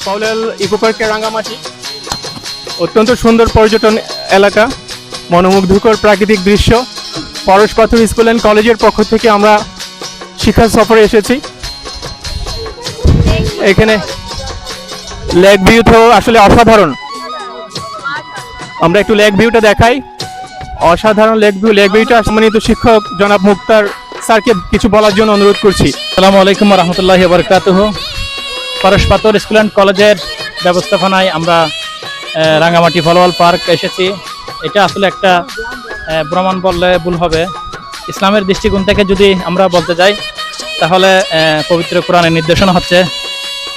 পাউলেল eco পার্কের রাঙ্গামাটি অত্যন্ত সুন্দর পর্যটন এলাকা, মনোমুগ্ধকর প্রাকৃতিক দৃশ্য। পরশ পাথর স্কুল অ্যান্ড কলেজের পক্ষ থেকে আমরা শিক্ষা সফরে এসেছি। এখানে লেক ভিউ তো আসলে অসাধারণ। আমরা একটু লেক ভিউটা দেখাই। অসাধারণ লেক ভিউটা সম্মানিত শিক্ষক জনাব মুক্তার স্যারকে কিছু বলার জন্য অনুরোধ করছি। আসসালামু আলাইকুম ওয়া রাহমাতুল্লাহি ওয়া বারাকাতুহু। পরশ পাথর স্কুল অ্যান্ড কলেজের ব্যবস্থাপনায় আমরা রাঙ্গামাটি ফলোয়াল পার্ক এসেছি। এটা আসলে একটা ভ্রমণ বললে ভুল হবে। ইসলামের দৃষ্টিকোণ থেকে যদি আমরা বলতে যাই তাহলে পবিত্র কোরআনের নির্দেশনা হচ্ছে,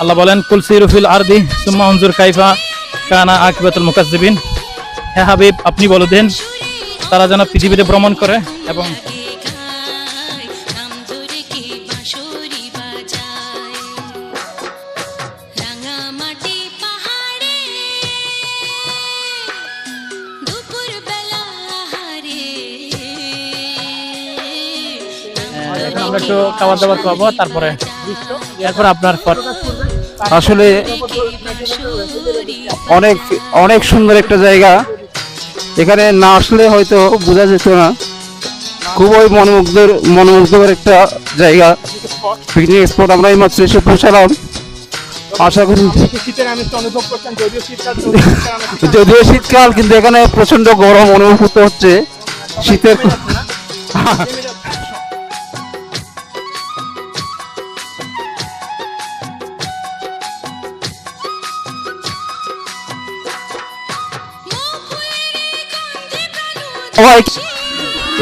আল্লাহ বলেন কুল সিরু ফিল আরদি সুম্মা উনজুর কাইফা কানা আকিবাতুল মুকাজ্জিবিন। হে হাবিব, আপনি বলে দিন তারা যেন পৃথিবীতে ভ্রমণ করে এবং আমরা একটু খাবার দাবার খাবো, তারপরে আপনার আসলে অনেক অনেক সুন্দর একটা জায়গা। এখানে না আসলে হয়তো বোঝা যেত না। খুবই মনোমুগ্ধকর একটা জায়গা, পিকনিক স্পট। আমরা এই মাত্র এসে পৌঁছালাম। আশা করি যদিও শীতকাল, কিন্তু এখানে প্রচন্ড গরম অনুভব করতে হচ্ছে। শীতের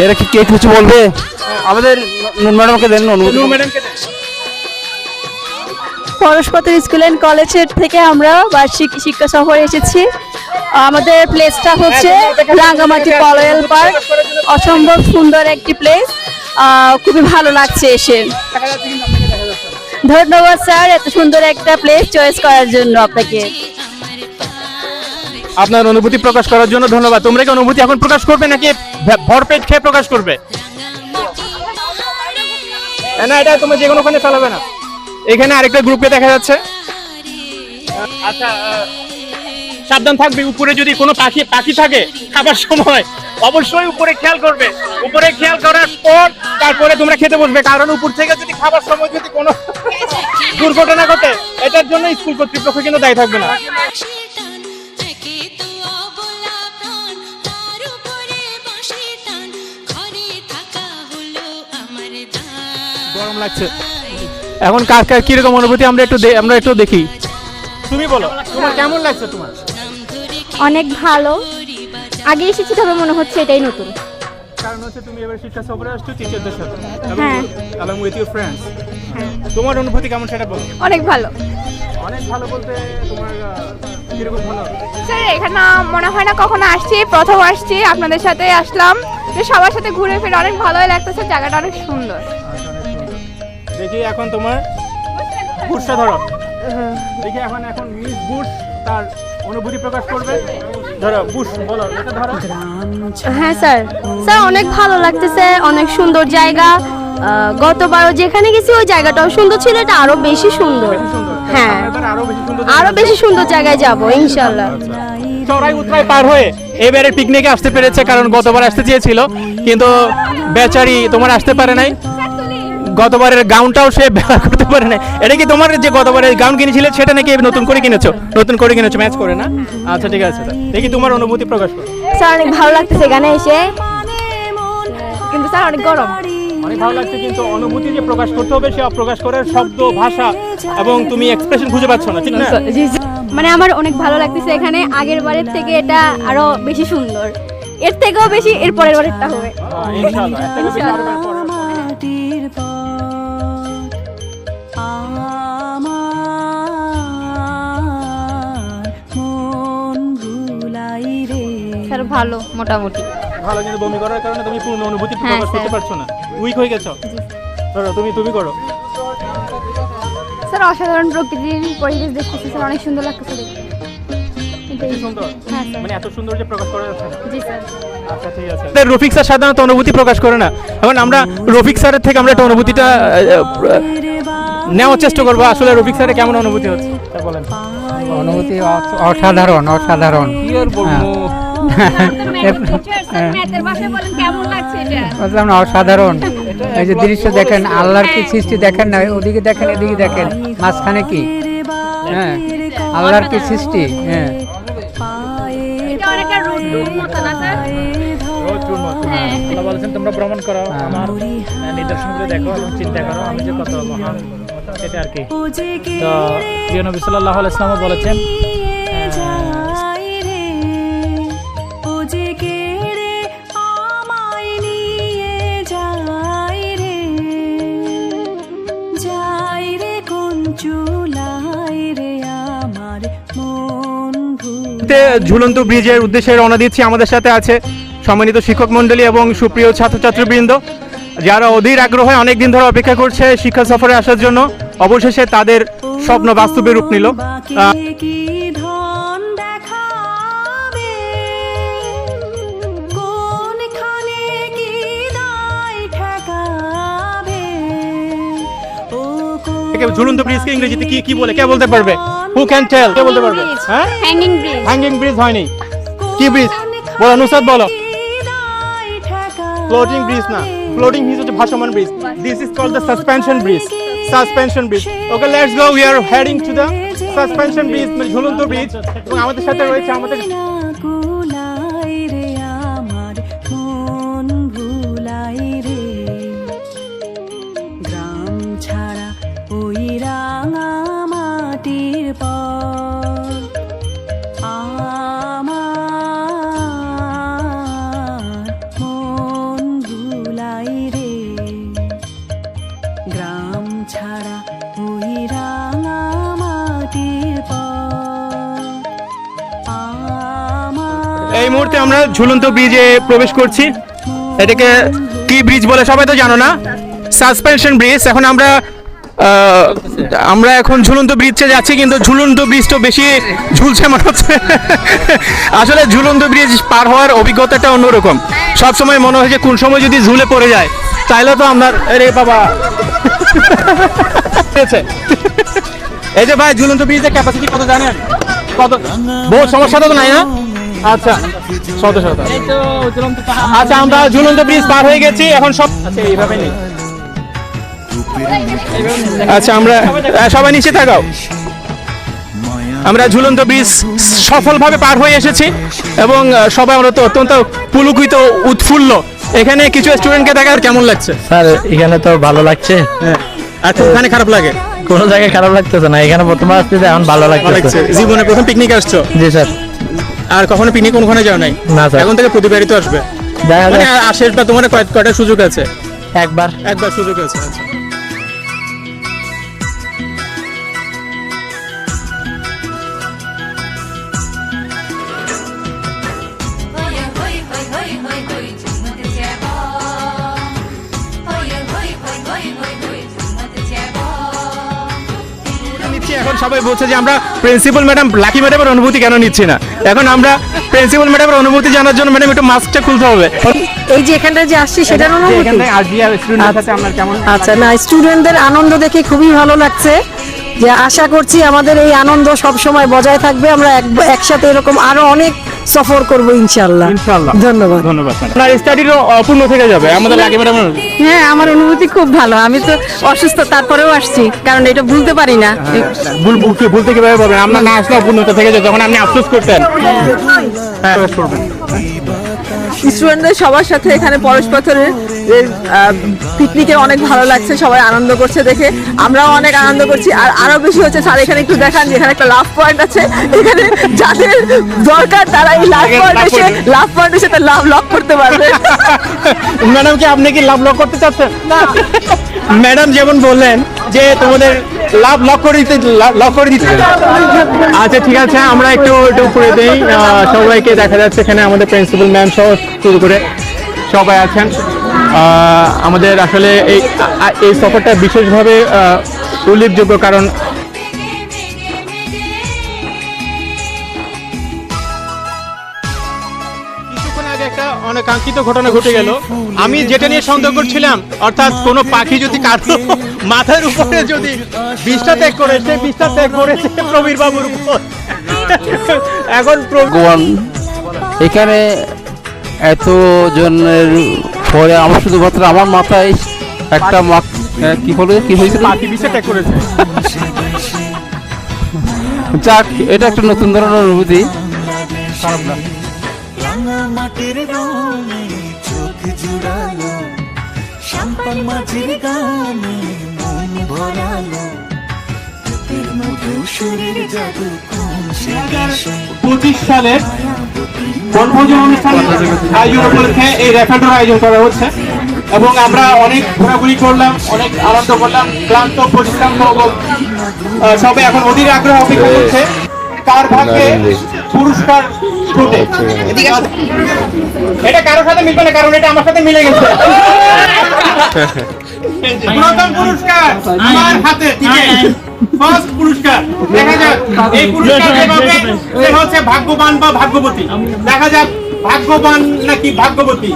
এরা কি কে কিছু বলবে? আমাদের নুন ম্যাডামকে দেন। পরশ পাথর স্কুল অ্যান্ড কলেজের থেকে আমরা বার্ষিক শিক্ষা সফরে এসেছি। আমাদের প্লেসটা হচ্ছে রাঙ্গামাটি পাউলেল পার্ক। অসম্ভব সুন্দর একটি প্লেস, খুবই ভালো লাগছে এসে। ধন্যবাদ স্যার, এত সুন্দর একটা প্লেস চয়েস করার জন্য আপনাকে। আপনার অনুভূতি প্রকাশ করার জন্য ধন্যবাদ। তোমরা কি অনুভূতি এখন প্রকাশ করবে নাকি ভরপেট খেয়ে প্রকাশ করবে? না, এটা তোমরা যে কোনোখানে চালাবে না। এখানে আরেকটা গ্রুপে দেখা যাচ্ছে। আচ্ছা, সাবধান থাকবে। উপরে যদি কোনো পাখি থাকে খাবার সময় অবশ্যই উপরে খেয়াল করবে। উপরে খেয়াল করার পর তারপরে তোমরা খেতে বসবে, কারণ উপর থেকে যদি খাবার সময় যদি কোনো দুর্ঘটনা ঘটে, এটার জন্য স্কুল কর্তৃপক্ষ কিন্তু দায়ী থাকবে না। গরম লাগছে এখন। কার কার কিরকম অনুভূতি আমরা একটু দেখি। তুমি বলো, তোমার কেমন লাগছে? তোমার অনেক ভালো। আগে এসেছি, তবে মনে হচ্ছে এটাই নতুন। কারণ হচ্ছে তুমি এবার শিক্ষা সফরে আসছো টিচারদের সাথে, হ্যাঁ, along with your friends। তোমার অনুভূতি কেমন সেটা বলো। অনেক ভালো। অনেক ভালো বলতে তোমার কিরকম ভালো? স্যার, এখানে মনে হয় না কখনো আসছি, প্রথম আসছি, আপনাদের সাথে আসলাম। সবার সাথে ঘুরে ফিরে অনেক ভালোই লাগতেছে, জায়গাটা অনেক সুন্দর। দেখি এখন তোমার বুশটা ধরো। দেখি এখন মিস বুশ তার অনুভূতি প্রকাশ করবে। ধরো বুশ, বলো এটা ধরো। হ্যাঁ স্যার, অনেক ভালো লাগতেছে, অনেক সুন্দর জায়গা। গতবারও যেখানে গেছি ওই জায়গাটাও সুন্দর ছিল, এটা আরো বেশি সুন্দর। হ্যাঁ, আরো বেশি সুন্দর জায়গায় যাব ইনশাআল্লাহ। চড়াই উতরাই পার হয়ে এবারে পিকনিকে আসতে পেরেছে, কারণ গতবার আসতে চেয়েছিল কিন্তু বেচারি তোমার আসতে পারে নাই। গতবারের গাউনটাও সে ব্যবহার করতে পারে না। এটা কি তোমার যে গতবারের গাউন কিনেছিলে সেটা নাকি নতুন করে কিনেছো ম্যাচ করে না? আচ্ছা ঠিক আছে, দেখি তোমার অনুভূতি প্রকাশ করো। স্যার, অনেক ভালো লাগতেছে এখানে এসে, কিন্তু স্যার অনেক গরম। অনেক ভালো লাগছে, কিন্তু অনুভূতি যে প্রকাশ করতে হবে সে অপ্রকাশ করার শব্দ ভাষা এবং তুমি এক্সপ্রেশন খুঁজে পাচ্ছ না, ঠিক না? মানে আমার অনেক ভালো লাগতেছে এখানে। আগের বারের থেকে এটা আরো বেশি সুন্দর, এর থেকেও বেশি এর পরের বারেরটা হবে ইনশাআল্লাহ। স্যার ভালো, মোটামুটি ভালো, কিন্তু বমি করার কারণে তুমি পূর্ণ অনুভূতি প্রকাশ করতে পারছো না, উইক হয়ে গেছো। ধরো তুমি করো। স্যার, অসাধারণ প্রকৃতির পরিবেশ দেখতেছি স্যার, অনেক সুন্দর লাগতেছে দেখতে। সুন্দর, হ্যাঁ স্যার। মানে এত সুন্দর যে প্রকাশ করা যাচ্ছে না। জি স্যার। আচ্ছা ঠিক আছে। রফিক স্যার সাধারণত অনুভূতি প্রকাশ করে না, এখন আমরা রফিক স্যারের থেকে আমরা একটা অনুভূতিটা নেওয়ার চেষ্টা করবো। আসলে রফিক স্যারের কেমন অনুভূতি হচ্ছে বলেন। অনুভূতি অসাধারণ অসাধারণ। কি আর বলবো, বললাম না, অসাধারণ। এই যে দৃশ্য দেখেন, আল্লাহর কি সৃষ্টি দেখেন না, ওদিকে দেখেন এদিকে দেখেন, মাঝখানে কি, হ্যাঁ আল্লাহর কি সৃষ্টি, হ্যাঁ আল্লাহ বলেছেন তোমরা ভ্রমণ করো, আমার নিদর্শনগুলো দেখো এবং চিন্তা করো আমি যে কত মহান, সেটা আর কি। তো প্রিয় নবী সাল্লাল্লাহু আলাইহি ওয়াসাল্লাম বলেছেন ঝুলন্ত ব্রিজের উদ্দেশ্যে রওনা দিচ্ছি। আমাদের সাথে আছে সম্মানিত শিক্ষক মণ্ডলী এবং সুপ্রিয় ছাত্রছাত্রীবৃন্দ, যারা অধীর আগ্রহে অনেকদিন ধরে অপেক্ষা করছে শিক্ষা সফরে আসার জন্য। অবশেষে তাদের স্বপ্ন বাস্তবে রূপ নিল। ঝুলন্ত ব্রিজকে ইংরেজিতে কি কি বলে, কে বলতে পারবে? Who can tell? কে বলতে পারবে? হ্যাঁ, হ্যাঙ্গিং ব্রিজ। হ্যাঙ্গিং ব্রিজ হয়নি, কি ব্রিজ বলো? নুসরাত বলো। ফ্লোটিং ব্রিজ না, ফ্লোটিং ব্রিজ হচ্ছে ভাসমান bridge. This is called the suspension bridge. Suspension bridge. Okay, let's go, we are heading to the suspension bridge, মানে ঝুলন্ত ব্রিজ। এবং আমাদের সাথে রয়েছে আমাদের এই মুহূর্তে আমরা ঝুলন্ত ব্রিজে প্রবেশ করছি। এটাকে কি ব্রিজ বলে সবাই তো জানো না, সাসপেনশন ব্রিজ। এখন আমরা এখন ঝুলন্ত ব্রিজে যাচ্ছি, কিন্তু ঝুলন্ত ব্রিজ তো বেশি ঝুলছে মনে হচ্ছে। আসলে ঝুলন্ত ব্রিজ পার হওয়ার অভিজ্ঞতাটা অন্যরকম। সব সময় মনে হয় যে কোন সময় যদি ঝুলে পড়ে যায়, তাইলে তো আমরা আরে বাবা। এই যে ভাই, ঝুলন্ত ব্রিজের ক্যাপাসিটি কত জানেন? কত? বহু সমস্যা তো নাই না? আচ্ছা, শত শত। আচ্ছা, আমরা ঝুলন্ত ব্রিজ পার হয়ে গেছি, এখন সব আচ্ছা এইভাবে নেই। আচ্ছা, আমরা সবাই নিচে থাকাও। আমরা ঝুলন্ত ব্রিজ সফলভাবে পার হয়ে এসেছি এবং সবাই আমরা তো অত্যন্ত পুলকিত, উৎফুল্ল। এখানে কিছু স্টুডেন্টকে দেখার কেমন লাগছে? স্যার এখানে তো ভালো লাগছে। আচ্ছা, ওখানে খারাপ লাগে? কোনো জায়গায় খারাপ লাগতেছে না, এখানে প্রথমে আসতে এখন ভালো লাগছে। জীবনে প্রথম পিকনিক আসছো? জি স্যার। আর কখনো পিকনিক কোনখানে যাও নাই? না স্যার। এখন থেকে প্রতিবারই তো আসবে? দেখা মানে যায় আসের বা তোমার কয়টা সুযোগ আছে? একবার সুযোগ আছে। আচ্ছা, এখন সবাই বলছে যে আমরা প্রিন্সিপাল ম্যাডাম, লাকি ম্যাডামের অনুভূতি কেন নিচ্ছি না। এখন আমরা প্রিন্সিপাল ম্যাডামের অনুভূতি জানার জন্য ম্যাডাম একটু মাস্কটা খুলতে হবে। এই যে এখানটা যে আসছি সেটার অনুভূতি। আচ্ছা, না স্টুডেন্টদের আনন্দ দেখে খুবই ভালো লাগছে। যে আশা করছি আমাদের এই আনন্দ সব সময় বজায় থাকবে, আমরা একসাথে এরকম আরো অনেক সফর করব ইনশাআল্লাহ। ধন্যবাদ। ধন্যবাদ। আপনার স্টাডিরও অপূর্ণ থেকে যাবে আমাদের লাকি ম্যাডামের। হ্যাঁ, আমার অনুভূতি খুব ভালো। আমি তো অসুস্থ, তারপরেও আসছি, কারণ এটা ভুলতে পারি না। ভুলতে কিভাবে পারবেন? আমরা না আসলে অপূর্ণতা থেকে যায়, যখন আপনি আফসোস করতেন। হ্যাঁ, করবেন। স্টুডেন্টদের সবার সাথে এখানে পরশপাথরের পিকনিকে অনেক ভালো লাগছে, সবাই আনন্দ করছে দেখে আমরাও অনেক আনন্দ করছি। আর আরো বেশি হচ্ছে স্যার, এখানে একটু দেখান যে এখানে একটা লাভ পয়েন্ট আছে। এখানে যাদের দরকার তারা এই লাভ পয়েন্ট এসে লাভ লক করতে পারবে। ম্যাডাম কি আপনি কি লাভ লক করতে চাচ্ছেন? না, ম্যাডাম যেমন বললেন যে তোমাদের লাভ লক করে দিতে। আচ্ছা, ঠিক আছে, আমরা একটু উপরে দেই। সবাইকে দেখা যাচ্ছে এখানে আমাদের প্রিন্সিপাল ম্যাম সহ শুরু করে সবাই আছেন। আমাদের আসলে এই সফরটা বিশেষভাবে উল্লেখযোগ্য, কারণ কিছুক্ষণ আগে একটা অনেক কাঙ্ক্ষিত ঘটনা ঘটে গেল। আমি যেটা নিয়ে সন্দেহ করছিলাম, অর্থাৎ কোনো পাখি যদি কারো মাথার উপরে যদি বিষটা ত্যাগ করে, সে বিষটা ত্যাগ করেছে প্রবীর বাবুর উপর। এখন ভগবান এখানে এত জনের পরে আমার শুধুমাত্র আমার মাথায় একটা কি হয়েছিল, পাখি বিষে ত্যাগ করেছে। যাক, এটা একটা নতুন ধরনের অনুভূতি। মাটির রঙে চোখ জুড়ালো, শ্যাম্পান মাঝির গানে মন ভরালো, চোখের মধু শরীর জাদু কোন সে 2025 সালের বনভোজন অনুষ্ঠান আয়োজন উপলক্ষে এই র্যাফেলটার আয়োজন করা হচ্ছে এবং আমরা অনেক ঘোরাঘুরি করলাম, অনেক আনন্দ করলাম, ক্লান্ত পরিশ্রম সবাই এখন অধীর আগ্রহ অপেক্ষা করছে কার ভাগ্যে পুরস্কার ঘটে। এটা কারোর সাথে মিলবে না, কারণ এটা আমার সাথে মিলে গেছে। প্রথম পুরস্কার আমার হাতে, ঠিক আছে, ফার্স্ট পুরস্কার। দেখা যাক এই পুরস্কার পাবে সে হচ্ছে ভাগ্যবান বা ভাগ্যবতী। দেখা যাক ভাগ্যবান নাকি ভাগ্যবতী।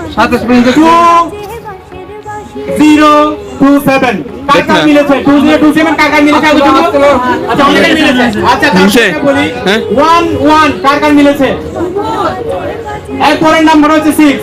2027 কার কার মিলেছে? 2027 কার কার মিলেছে? আচ্ছা, অনেকের মিলেছে। আচ্ছা, তাহলে বলি 11 কার কার মিলেছে? এরপরের নাম্বার হচ্ছে 6।